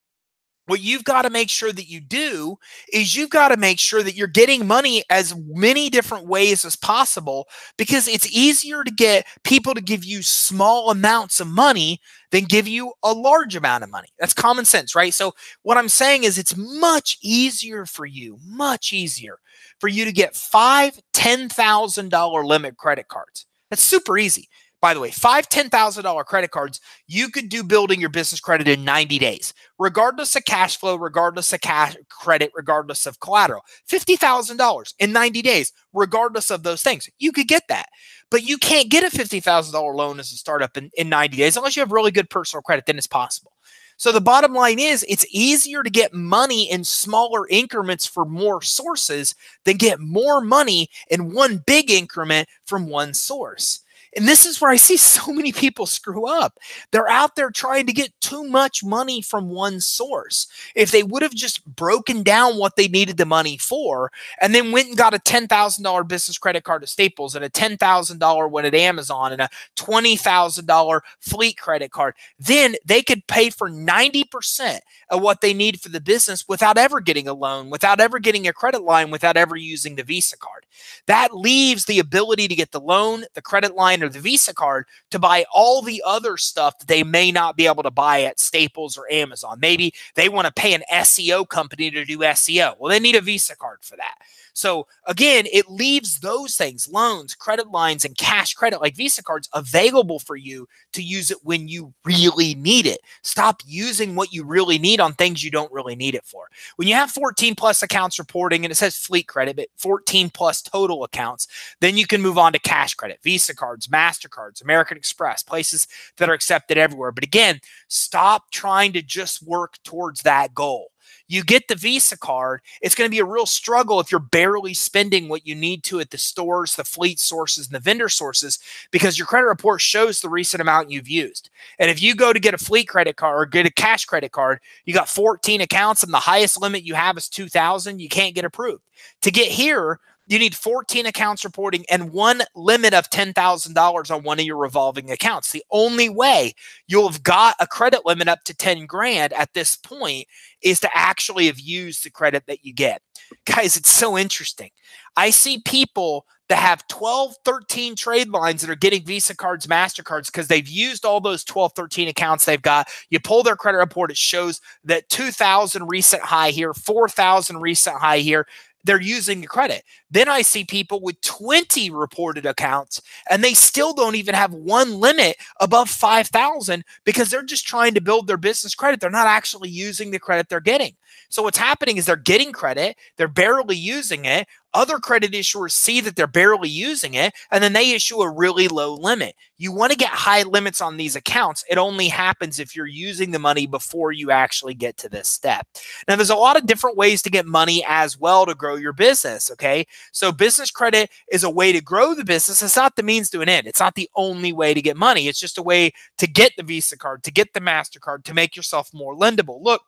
what you've got to make sure that you do is you've got to make sure that you're getting money as many different ways as possible, because it's easier to get people to give you small amounts of money than give you a large amount of money. That's common sense, right? So what I'm saying is it's much easier for you to get $5,000, $10,000 limit credit cards. That's super easy. By the way, $5,000, $10,000 credit cards, you could do building your business credit in 90 days, regardless of cash flow, regardless of cash credit, regardless of collateral. $50,000 in 90 days, regardless of those things. You could get that. But you can't get a $50,000 loan as a startup in 90 days unless you have really good personal credit. Then it's possible. So the bottom line is it's easier to get money in smaller increments for more sources than get more money in one big increment from one source. And this is where I see so many people screw up. They're out there trying to get too much money from one source. If they would have just broken down what they needed the money for and then went and got a $10,000 business credit card at Staples and a $10,000 one at Amazon and a $20,000 fleet credit card, then they could pay for 90% of what they need for the business without ever getting a loan, without ever getting a credit line, without ever using the Visa card. That leaves the ability to get the loan, the credit line, or the Visa card to buy all the other stuff that they may not be able to buy at Staples or Amazon. Maybe they want to pay an SEO company to do SEO. Well, they need a Visa card for that. So again, it leaves those things, loans, credit lines, and cash credit like Visa cards available for you to use it when you really need it. Stop using what you really need on things you don't really need it for. When you have 14 plus accounts reporting, and it says fleet credit, but 14 plus total accounts, then you can move on to cash credit, Visa cards, MasterCards, American Express, places that are accepted everywhere. But again, stop trying to just work towards that goal. You get the Visa card, it's going to be a real struggle if you're barely spending what you need to at the stores, the fleet sources, and the vendor sources, because your credit report shows the recent amount you've used. And if you go to get a fleet credit card or get a cash credit card, you got 14 accounts and the highest limit you have is 2,000, you can't get approved. To get here, you need 14 accounts reporting and one limit of $10,000 on one of your revolving accounts. The only way you'll have got a credit limit up to 10 grand at this point is to actually have used the credit that you get. Guys, it's so interesting. I see people that have 12, 13 trade lines that are getting Visa cards, MasterCards because they've used all those 12, 13 accounts they've got. You pull their credit report, it shows that 2,000 recent high here, 4,000 recent high here. They're using the credit. Then I see people with 20 reported accounts and they still don't even have one limit above 5,000 because they're just trying to build their business credit. They're not actually using the credit they're getting. So what's happening is they're getting credit, they're barely using it. Other credit issuers see that they're barely using it, and then they issue a really low limit. You want to get high limits on these accounts. It only happens if you're using the money before you actually get to this step. Now, there's a lot of different ways to get money as well to grow your business, okay? So business credit is a way to grow the business. It's not the means to an end. It's not the only way to get money. It's just a way to get the Visa card, to get the MasterCard, to make yourself more lendable. Look,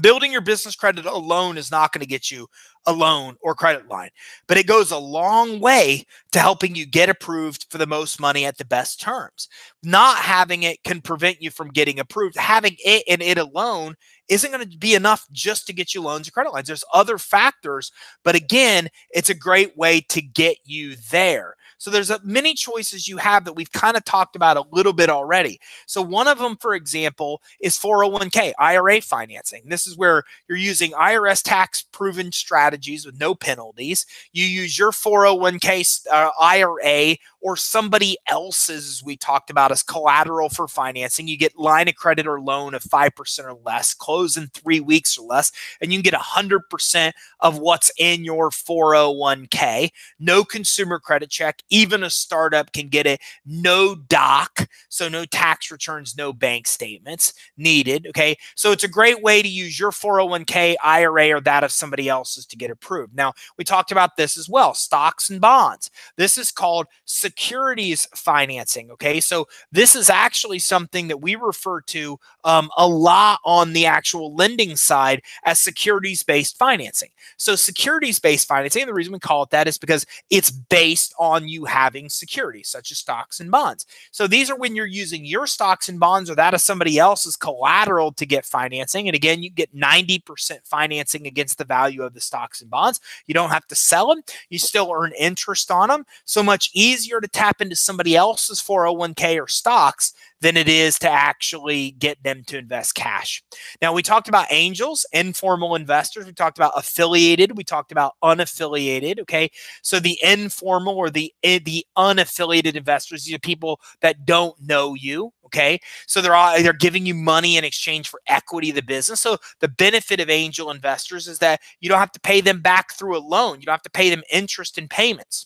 building your business credit alone is not going to get you a loan or credit line, but it goes a long way to helping you get approved for the most money at the best terms. Not having it can prevent you from getting approved. Having it and it alone isn't going to be enough just to get you loans or credit lines. There's other factors, but again, it's a great way to get you there. So there's many choices you have that we've kind of talked about a little bit already. So one of them, for example, is 401k, IRA financing. This is where you're using IRS tax proven strategies with no penalties. You use your 401k IRA or somebody else's, as we talked about, as collateral for financing. You get line of credit or loan of 5% or less, close in 3 weeks or less, and you can get 100% of what's in your 401k. No consumer credit check. Even a startup can get it. No doc, so no tax returns, no bank statements needed, okay? So it's a great way to use your 401k, IRA, or that of somebody else's to get approved. Now, we talked about this as well, stocks and bonds. This is called securities financing, okay? So this is actually something that we refer to a lot on the actual lending side as securities-based financing. So securities-based financing, the reason we call it that is because it's based on you having securities, such as stocks and bonds. So these are when you're using your stocks and bonds or that of somebody else's collateral to get financing. And again, you get 90% financing against the value of the stocks and bonds. You don't have to sell them. You still earn interest on them. So much easier to tap into somebody else's 401k or stocks than it is to actually get them to invest cash. Now, we talked about angels, informal investors. We talked about affiliated. We talked about unaffiliated, okay? So the informal or the unaffiliated investors, these are people that don't know you, okay? So they're giving you money in exchange for equity of the business. So the benefit of angel investors is that you don't have to pay them back through a loan. You don't have to pay them interest and payments.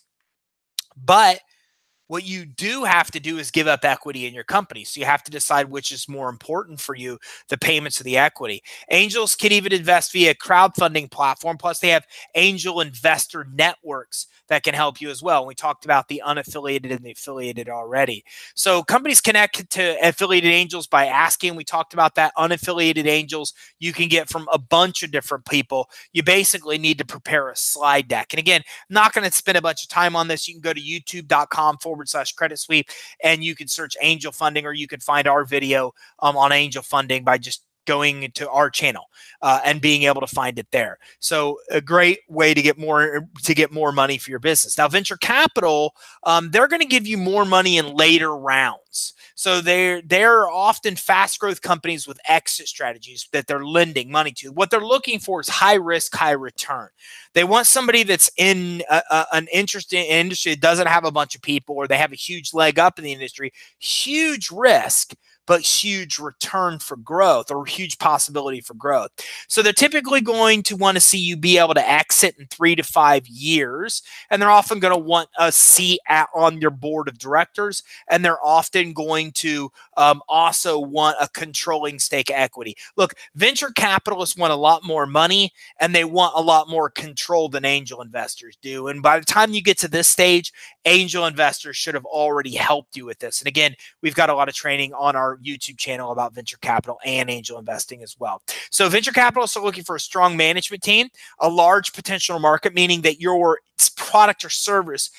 But what you do have to do is give up equity in your company. So you have to decide which is more important for you, the payments or the equity. Angels can even invest via a crowdfunding platform. Plus, they have angel investor networks that can help you as well. We talked about the unaffiliated and the affiliated already. So companies connect to affiliated angels by asking. We talked about that. Unaffiliated angels you can get from a bunch of different people. You basically need to prepare a slide deck. And again, I'm not going to spend a bunch of time on this. You can go to youtube.com/credit sweep and you can search angel funding, or you can find our video on angel funding by just going to our channel and being able to find it there. So a great way to get more money for your business. Now, venture capital, they're going to give you more money in later rounds. loans. So they're often fast growth companies with exit strategies that they're lending money to. What they're looking for is high risk, high return. They want somebody that's in an interesting industry that doesn't have a bunch of people, or they have a huge leg up in the industry, huge risk, but huge return for growth, or huge possibility for growth. So they're typically going to want to see you be able to exit in 3 to 5 years. And they're often going to want a seat on your board of directors. And they're often going to also want a controlling stake equity. Look, venture capitalists want a lot more money, and they want a lot more control than angel investors do. And by the time you get to this stage, angel investors should have already helped you with this. And again, we've got a lot of training on our YouTube channel about venture capital and angel investing as well. So venture capitalists are looking for a strong management team, a large potential market, meaning that your product or service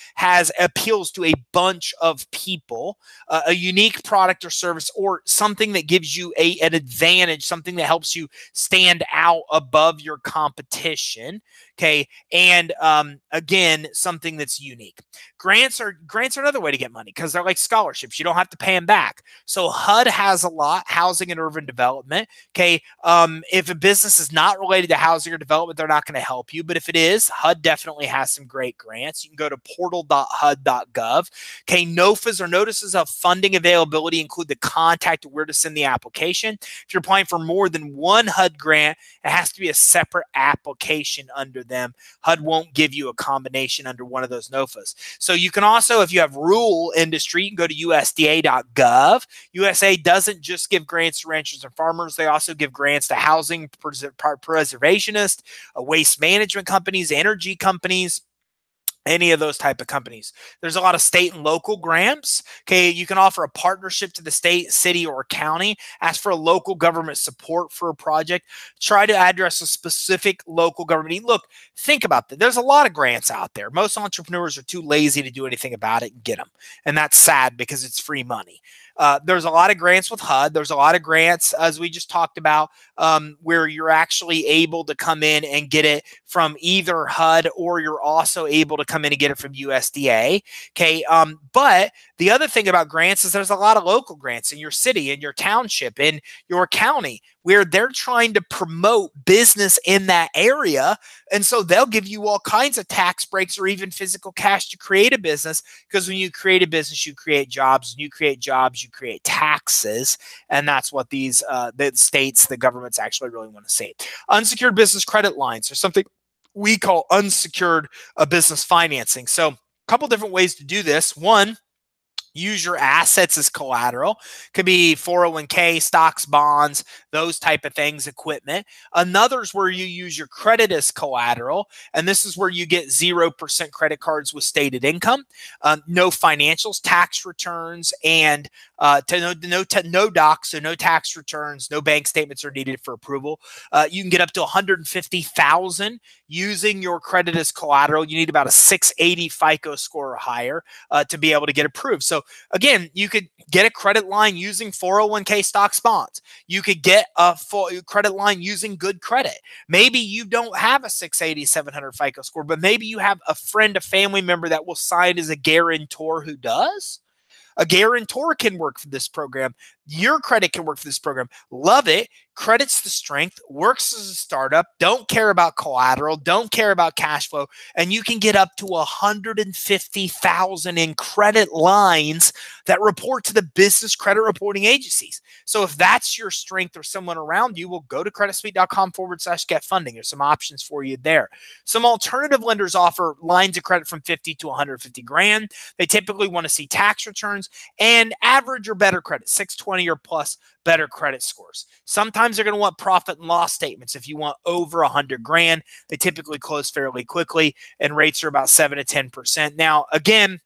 appeals to a bunch of people, a unique product or service, or something that gives you an advantage, something that helps you stand out above your competition. Okay. And again, something that's unique. Grants are another way to get money because they're like scholarships. You don't have to pay them back. So HUD has a lot, housing and urban development. Okay. If a business is not related to housing or development, they're not going to help you. But if it is, HUD definitely has some great grants. You can go to portal.hud.gov. Okay. NOFAs, or notices of funding availability, include the contact where to send the application. If you're applying for more than one HUD grant, it has to be a separate application under them. HUD won't give you a combination under one of those NOFAs. So you can also, if you have rural industry, you can go to USDA.gov. USA doesn't just give grants to ranchers and farmers. They also give grants to housing preservationists, waste management companies, energy companies, any of those type of companies. There's a lot of state and local grants. Okay, you can offer a partnership to the state, city, or county. Ask for a local government support for a project. Try to address a specific local government need. Look, think about that. There's a lot of grants out there. Most entrepreneurs are too lazy to do anything about it and get them. And that's sad because it's free money. There's a lot of grants with HUD. There's a lot of grants, as we just talked about, where you're actually able to come in and get it from either HUD, or you're also able to come in and get it from USDA. Okay. But the other thing about grants is there's a lot of local grants in your city, in your township, in your county, where they're trying to promote business in that area. And so they'll give you all kinds of tax breaks or even physical cash to create a business, because when you create a business, you create jobs. When you create jobs, you create taxes. And that's what these the states, the governments actually really want to see. Unsecured business credit lines are something we call unsecured business financing. So a couple different ways to do this. One, use your assets as collateral. Could be 401k, stocks, bonds, those type of things, equipment. Another is where you use your credit as collateral. And this is where you get 0% credit cards with stated income, no financials, tax returns, and no docs, so no tax returns, no bank statements are needed for approval. You can get up to $150,000 using your credit as collateral. You need about a 680 FICO score or higher to be able to get approved. So again, you could get a credit line using 401k, stocks, bonds. You could get a full credit line using good credit. Maybe you don't have a 680, 700 FICO score, but maybe you have a friend, a family member that will sign as a guarantor who does. A guarantor can work for this program. Your credit can work for this program. Love it. Credit's the strength, works as a startup, don't care about collateral, don't care about cash flow, and you can get up to $150,000 in credit lines that report to the business credit reporting agencies. So if that's your strength or someone around you, well, go to creditsuite.com/get funding. There's some options for you there. Some alternative lenders offer lines of credit from 50 to 150 grand. They typically want to see tax returns and average or better credit, 620 or plus better credit scores. Sometimes they're going to want profit and loss statements. If you want over 100 grand, they typically close fairly quickly, and rates are about 7 to 10%. Now, again,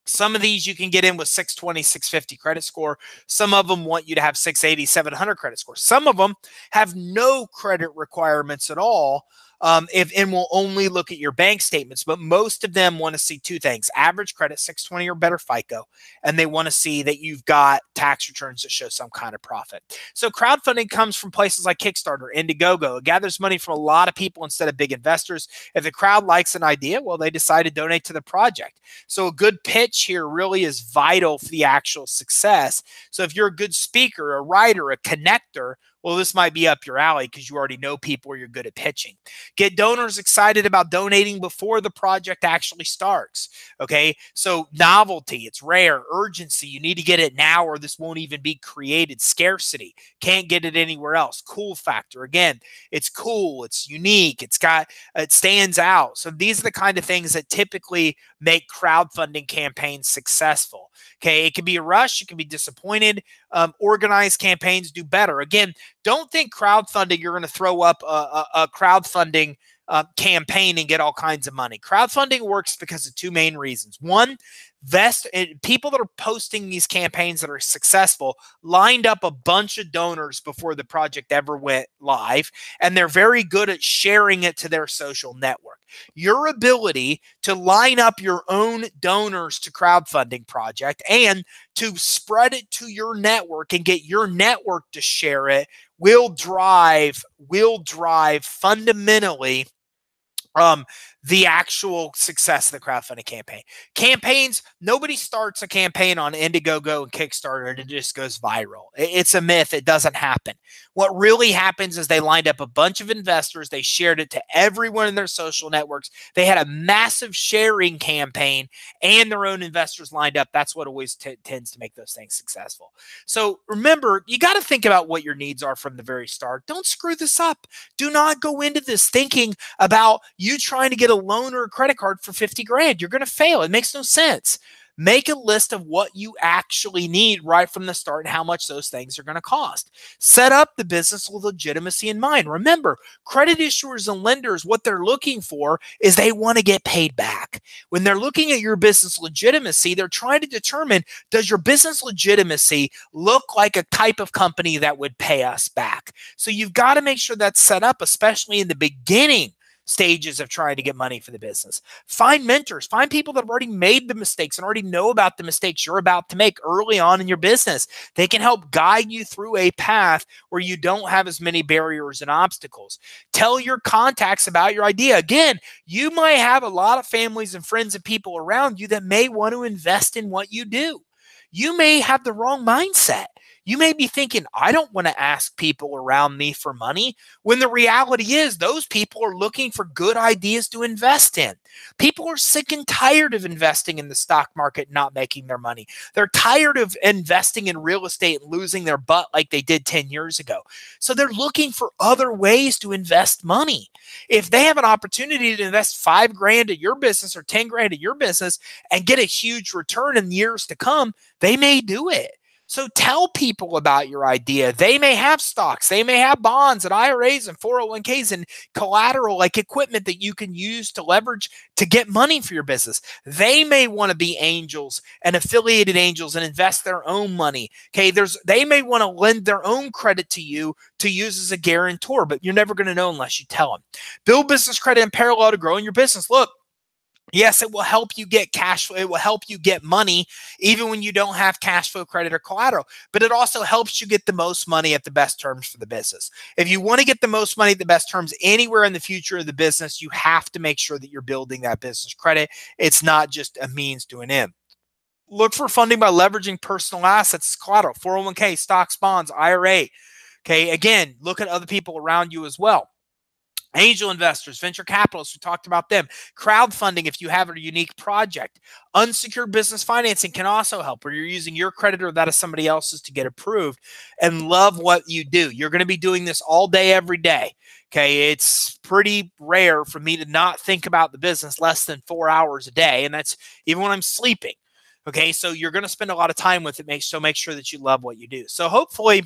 some of these you can get in with 620, 650 credit score. Some of them want you to have 680, 700 credit score. Some of them have no credit requirements at all. and will only look at your bank statements. But most of them want to see two things: average credit, 620 or better FICO, and they want to see that you've got tax returns that show some kind of profit. So crowdfunding comes from places like Kickstarter, Indiegogo. It gathers money from a lot of people instead of big investors. If the crowd likes an idea, well, they decide to donate to the project. So a good pitch here really is vital for the actual success. So if you're a good speaker, a writer, a connector, well, this might be up your alley because you already know people or you're good at pitching. Get donors excited about donating before the project actually starts. Okay, so novelty, it's rare. Urgency, you need to get it now or this won't even be created. Scarcity, can't get it anywhere else. Cool factor, again, it's cool, it's unique, it stands out. So these are the kind of things that typically make crowdfunding campaigns successful. Okay, it can be a rush, it can be disappointed. Organized campaigns do better. Again, don't think crowdfunding, you're going to throw up a crowdfunding campaign and get all kinds of money. Crowdfunding works because of two main reasons. One, people that are posting these campaigns that are successful lined up a bunch of donors before the project ever went live, and they're very good at sharing it to their social network. Your ability to line up your own donors to crowdfunding project and to spread it to your network and get your network to share it will drive fundamentally the actual success of the crowdfunding campaign. Campaigns, nobody starts a campaign on Indiegogo and Kickstarter and it just goes viral. It's a myth. It doesn't happen. What really happens is they lined up a bunch of investors. They shared it to everyone in their social networks. They had a massive sharing campaign and their own investors lined up. That's what always tends to make those things successful. So remember, you got to think about what your needs are from the very start. Don't screw this up. Do not go into this thinking about you trying to get a loan or a credit card for 50 grand. You're going to fail. It makes no sense. Make a list of what you actually need right from the start and how much those things are going to cost. Set up the business with legitimacy in mind. Remember, credit issuers and lenders, what they're looking for is they want to get paid back. When they're looking at your business legitimacy, they're trying to determine, does your business legitimacy look like a type of company that would pay us back? So you've got to make sure that's set up, especially in the beginning stages of trying to get money for the business. Find mentors, find people that have already made the mistakes and already know about the mistakes you're about to make early on in your business. They can help guide you through a path where you don't have as many barriers and obstacles. Tell your contacts about your idea. Again, you might have a lot of families and friends and people around you that may want to invest in what you do. You may have the wrong mindset. You may be thinking, I don't want to ask people around me for money, when the reality is those people are looking for good ideas to invest in. People are sick and tired of investing in the stock market and not making their money. They're tired of investing in real estate and losing their butt like they did 10 years ago. So they're looking for other ways to invest money. If they have an opportunity to invest 5 grand in your business or 10 grand in your business and get a huge return in years to come, they may do it. So tell people about your idea. They may have stocks, they may have bonds and IRAs and 401ks and collateral like equipment that you can use to leverage to get money for your business. They may want to be angels and affiliated angels and invest their own money. Okay, they may want to lend their own credit to you to use as a guarantor, but you're never going to know unless you tell them. Build business credit in parallel to growing your business. Look, yes, it will help you get cash flow. It will help you get money even when you don't have cash flow, credit, or collateral. But it also helps you get the most money at the best terms for the business. If you want to get the most money at the best terms anywhere in the future of the business, you have to make sure that you're building that business credit. It's not just a means to an end. Look for funding by leveraging personal assets as collateral, 401k, stocks, bonds, IRA. Okay, again, look at other people around you as well. Angel investors, venture capitalists, we talked about them. Crowdfunding if you have a unique project. Unsecured business financing can also help, where you're using your credit or that of somebody else's to get approved, and love what you do. You're going to be doing this all day, every day. Okay, it's pretty rare for me to not think about the business less than 4 hours a day, and that's even when I'm sleeping. Okay, so you're going to spend a lot of time with it, so make sure that you love what you do. So hopefully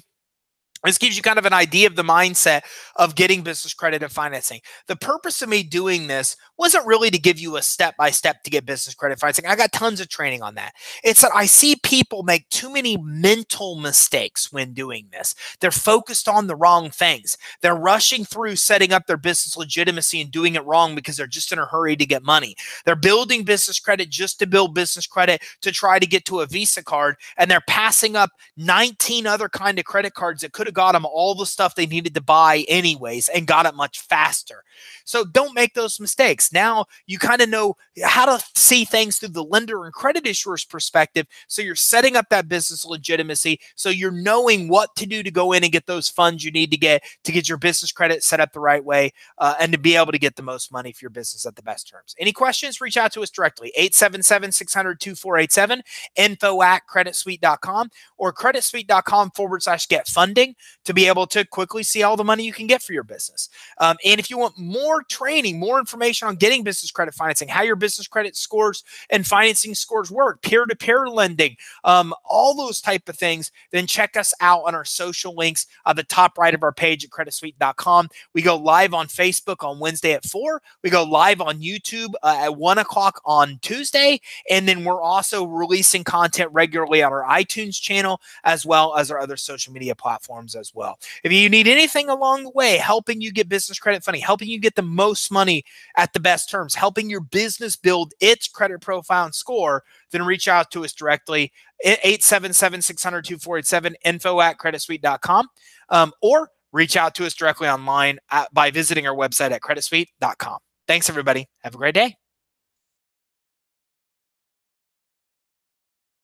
This gives you kind of an idea of the mindset of getting business credit and financing. The purpose of me doing this wasn't really to give you a step-by-step to get business credit financing. I got tons of training on that. It's that I see people make too many mental mistakes when doing this. They're focused on the wrong things. They're rushing through setting up their business legitimacy and doing it wrong because they're just in a hurry to get money. They're building business credit just to build business credit to try to get to a Visa card, and they're passing up 19 other kind of credit cards that could have got them all the stuff they needed to buy anyways and got it much faster. So don't make those mistakes. Now you kind of know how to see things through the lender and credit issuer's perspective. So you're setting up that business legitimacy. So you're knowing what to do to go in and get those funds you need to get your business credit set up the right way and to be able to get the most money for your business at the best terms. Any questions? Reach out to us directly. 877-600-2487, info@creditsuite.com or creditsuite.com/get funding to be able to quickly see all the money you can get for your business. And if you want more training, more information on getting business credit financing, how your business credit scores and financing scores work, peer-to-peer lending, all those type of things, then check us out on our social links at the top right of our page at creditsuite.com. We go live on Facebook on Wednesday at 4. We go live on YouTube at 1 o'clock on Tuesday. And then we're also releasing content regularly on our iTunes channel as well as our other social media platforms as well. If you need anything along the way, helping you get business credit funding, helping you get the most money at the best terms, helping your business build its credit profile and score, then reach out to us directly at 877-600-2487, info@creditsuite.com, or reach out to us directly online by visiting our website at creditsuite.com. Thanks, everybody. Have a great day.